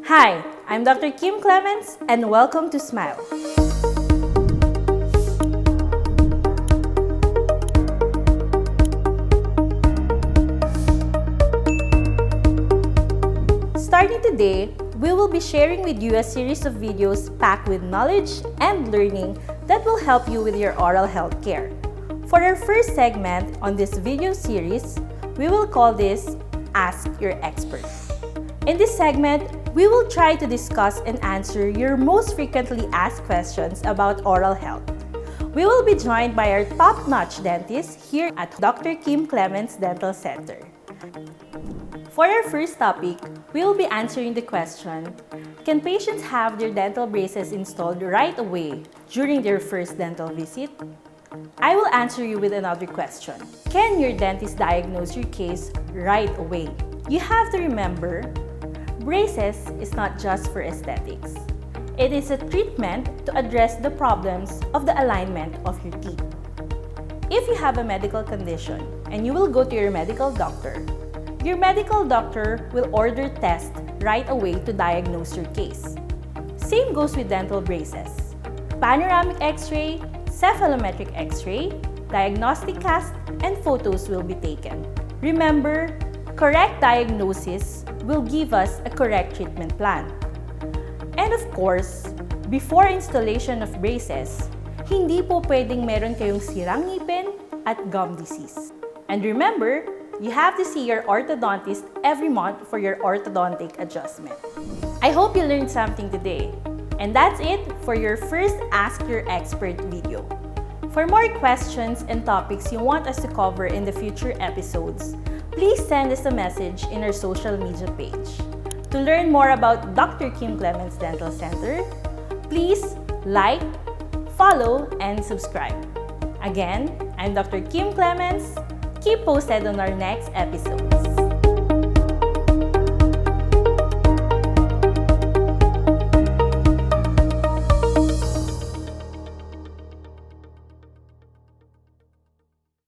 Hi, I'm Dr. Kim Clements and welcome to Smile. Starting today, we will be sharing with you a series of videos packed with knowledge and learning that will help you with your oral health care. For our first segment on this video series, we will call this Ask Your Expert. In this segment, we will try to discuss and answer your most frequently asked questions about oral health. We will be joined by our top-notch dentist here at Dr. Kim Clements Dental Center. For our first topic, we will be answering the question, can patients have their dental braces installed right away during their first dental visit? I will answer you with another question. Can your dentist diagnose your case right away? You have to remember, braces is not just for aesthetics. It is a treatment to address the problems of the alignment of your teeth. If you have a medical condition and you will go to your medical doctor will order tests right away to diagnose your case. Same goes with dental braces. Panoramic X-ray, cephalometric X-ray, diagnostic cast, and photos will be taken. Remember, correct diagnosis will give us a correct treatment plan. And of course, before installation of braces, hindi po pwedeng meron kayong sirang ngipin at gum disease. And remember, you have to see your orthodontist every month for your orthodontic adjustment. I hope you learned something today. And that's it for your first Ask Your Expert video. For more questions and topics you want us to cover in the future episodes, please send us a message in our social media page. To learn more about Dr. Kim Clements Dental Center, please like, follow, and subscribe. Again, I'm Dr. Kim Clements. Keep posted on our next episodes.